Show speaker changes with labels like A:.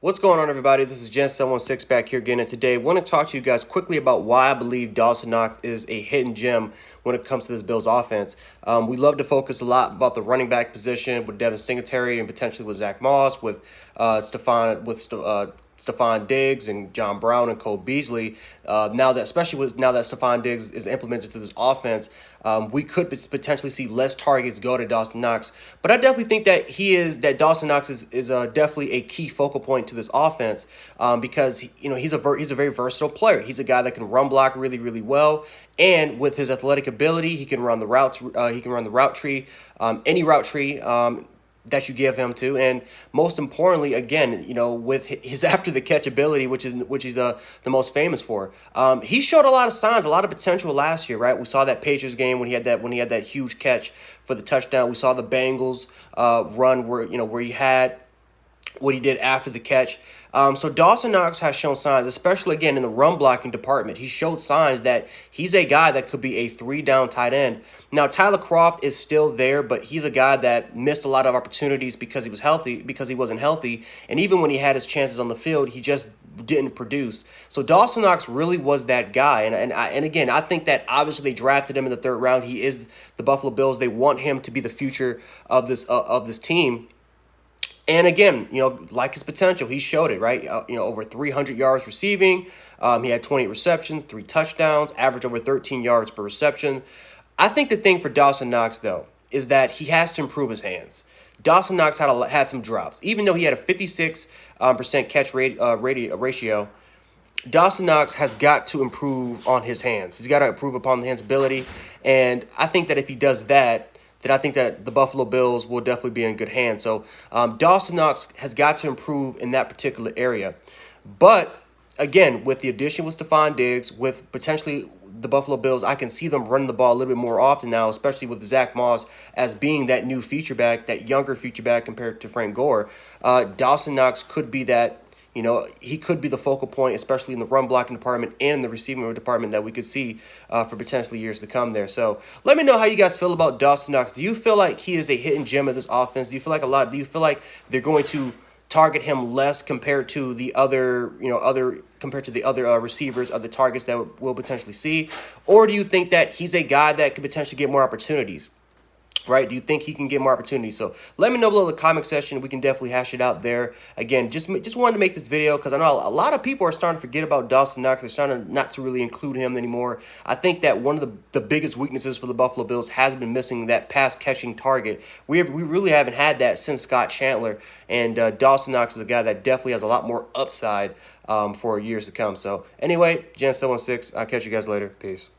A: What's going on, everybody? This is Gen716 back here again, and today I want to talk to you guys quickly about why I believe Dawson Knox is a hidden gem when it comes to this Bills offense. We love to focus a lot about the running back position with Devin Singletary and potentially with Zach Moss, with Stephon Diggs and John Brown and Cole Beasley. Now that Stephon Diggs is implemented to this offense, we could potentially see less targets go to Dawson Knox. But I definitely think that Dawson Knox is definitely a key focal point to this offense, because he's a very versatile player. He's a guy that can run block really well. And with his athletic ability, he can run the routes. He can run the route tree, any route tree that you give him to, and most importantly, again, with his after the catch ability, which he's the most famous for. He showed a lot of signs, a lot of potential last year, right? We saw that Patriots game when he had that huge catch for the touchdown. We saw the Bengals run where he had what he did after the catch. So Dawson Knox has shown signs, especially again in the run blocking department. He showed signs that he's a guy that could be a 3-down tight end. Now Tyler Kroft is still there, but he's a guy that missed a lot of opportunities because he wasn't healthy, and even when he had his chances on the field, he just didn't produce. So Dawson Knox really was that guy, and again, I think that obviously they drafted him in the 3rd round. He is the Buffalo Bills. They want him to be the future of this team. And again, like his potential, he showed it, right? Over 300 yards receiving. He had 28 receptions, 3 touchdowns, average over 13 yards per reception. I think the thing for Dawson Knox, though, is that he has to improve his hands. Dawson Knox had some drops. Even though he had a 56% catch ratio, Dawson Knox has got to improve on his hands. He's got to improve upon the hands ability. And I think that if he does that, then I think that the Buffalo Bills will definitely be in good hands. So Dawson Knox has got to improve in that particular area. But again, with the addition with Stephon Diggs, with potentially the Buffalo Bills, I can see them running the ball a little bit more often now, especially with Zach Moss as being that new feature back, that younger feature back compared to Frank Gore. Dawson Knox could be that. He could be the focal point, especially in the run blocking department and in the receiving department, that we could see for potentially years to come there. So let me know how you guys feel about Dawson Knox. Do you feel like he is a hidden gem of this offense? Do you feel like they're going to target him less compared to the other receivers, other targets that we'll potentially see? Or do you think that he's a guy that could potentially get more opportunities? Right? Do you think he can get more opportunities? So let me know below in the comment section. We can definitely hash it out there. Again, just wanted to make this video because I know a lot of people are starting to forget about Dawson Knox. They're starting not to really include him anymore. I think that one of the biggest weaknesses for the Buffalo Bills has been missing that pass catching target. We really haven't had that since Scott Chandler, and Dawson Knox is a guy that definitely has a lot more upside for years to come. So anyway, Gen716, I'll catch you guys later. Peace.